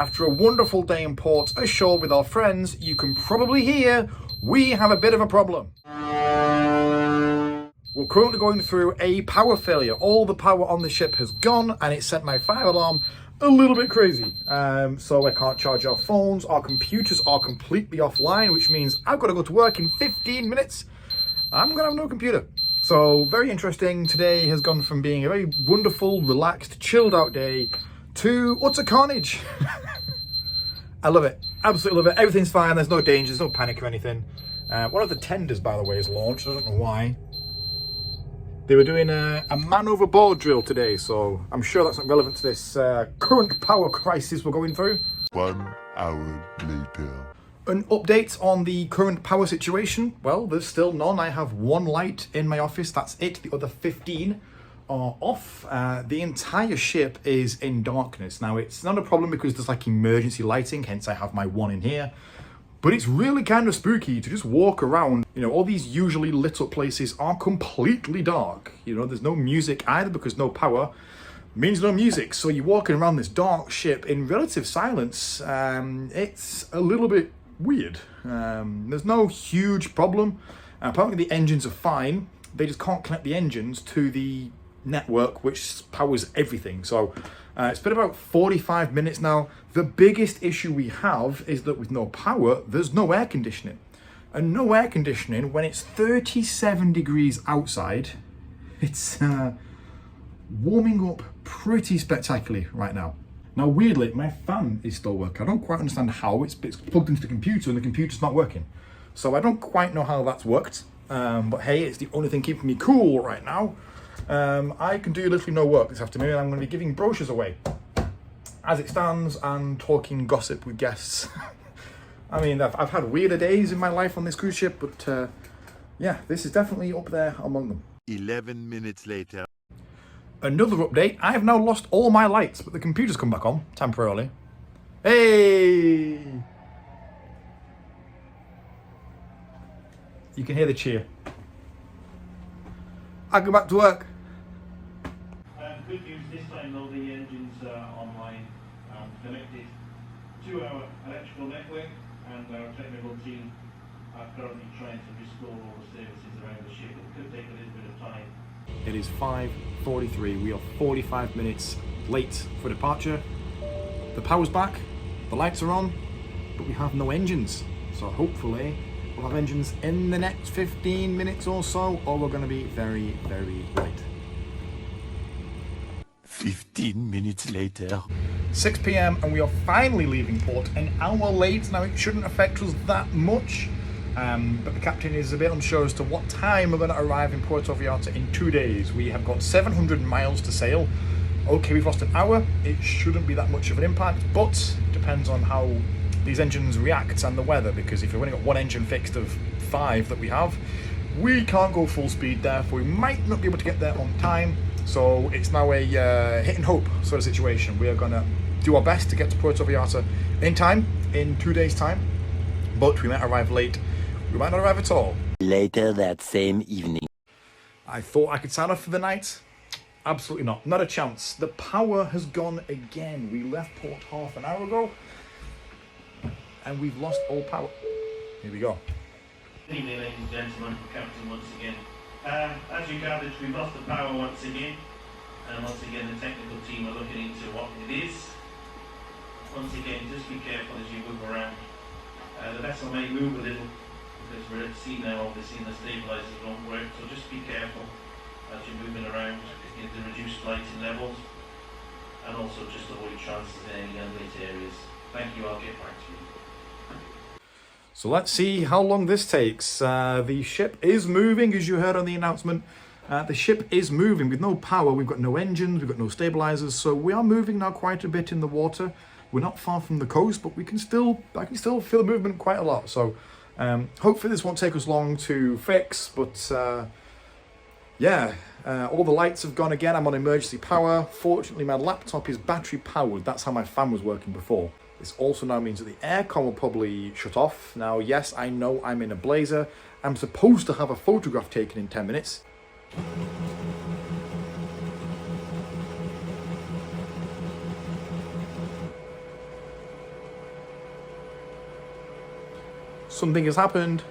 After a wonderful day in port ashore with our friends, you can probably hear we have a bit of a problem. We're currently going through a power failure. All the power on the ship has gone and it set my fire alarm a little bit crazy. So I can't charge our phones, our computers are completely offline, which means I've got to go to work in 15 minutes. I'm gonna have no computer. So very interesting. Today has gone from being a very wonderful, relaxed, chilled out day to utter carnage. I love it, absolutely love it. Everything's fine, there's no danger, there's no panic or anything. One of the tenders, by the way, is launched. I don't know why. They were doing a man overboard drill today, so I'm sure that's not relevant to this current power crisis we're going through. 1 hour later. An update on the current power situation. Well, there's still none. I have one light in my office, that's it. The other 15 are off. The entire ship is in darkness. Now, it's not a problem because there's like emergency lighting, hence I have my one in here. But it's really kind of spooky to just walk around. You know, all these usually lit up places are completely dark. You know, there's no music either because no power means no music. So you're walking around this dark ship in relative silence. It's a little bit weird. There's no huge problem. Apparently the engines are fine. They just can't connect the engines to the network which powers everything. So it's been about 45 minutes now. The biggest issue we have is that with no power, there's no air conditioning. And no air conditioning when it's 37 degrees outside. It's warming up pretty spectacularly right now. Now, weirdly, my fan is still working. I don't quite understand how. It's plugged into the computer and the computer's not working. So I don't quite know how that's worked. But hey, it's the only thing keeping me cool right now. I can do literally no work this afternoon. I'm going to be giving brochures away as it stands and talking gossip with guests. I mean, I've had weirder days in my life on this cruise ship, but yeah, this is definitely up there among them. 11 minutes later. Another update, I have now lost all my lights, but the computer's come back on temporarily. Hey! You can hear the cheer. I go back to work. Good news, this time though the engines are online and connected to our electrical network, and our technical team are currently trying to restore all the services around the ship. It could take a little bit of time. It is 5:43. We are 45 minutes late for departure. The power's back, the lights are on, but we have no engines. So hopefully we'll have engines in the next 15 minutes or so, or we're going to be very, very late. 15 minutes later. 6 p.m. and we are finally leaving port, an hour late. Now, it shouldn't affect us that much, but the captain is a bit unsure as to what time we're going to arrive in Puerto Vallarta in 2 days. We have got 700 miles to sail. Okay, we've lost an hour. It shouldn't be that much of an impact, but it depends on how these engines react and the weather, because if we've only got one engine fixed of 5 that we have, we can't go full speed, therefore we might not be able to get there on time. So it's now a hit and hope sort of situation. We are going to do our best to get to Puerto Vallarta in time, in 2 days' time, but we might arrive late, we might not arrive at all. Later that same evening. I thought I could sign off for the night. Absolutely not, not a chance. The power has gone again. We left port half an hour ago and we've lost all power. Here we go. Good evening, ladies and gentlemen, Captain once again. As you gathered, we've lost the power once again, and once again the technical team are looking into what it is. Once again, just be careful as you move around. The vessel may move a little because we're at sea now, obviously, and the stabilizers won't work, so just be careful as you're moving around in the reduced lighting levels, and also just avoid chances in any unlit areas. Thank you, I'll get back to you. So let's see how long this takes. The ship is moving, as you heard on the announcement. The ship is moving with no power. We've got no engines, we've got no stabilizers, so we are moving now quite a bit in the water. We're not far from the coast, but I can still feel the movement quite a lot. So hopefully this won't take us long to fix, but yeah, all the lights have gone again. I'm on emergency power. Fortunately, my laptop is battery powered. That's how my fan was working before. This also now means that the aircon will probably shut off. Now, yes, I know I'm in a blazer. I'm supposed to have a photograph taken in 10 minutes. Something has happened.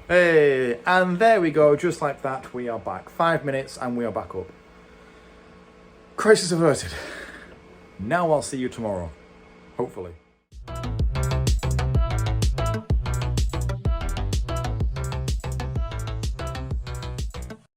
Hey, and there we go, just like that, we are back. 5 minutes and we are back up. Crisis averted. Now I'll see you tomorrow. Hopefully.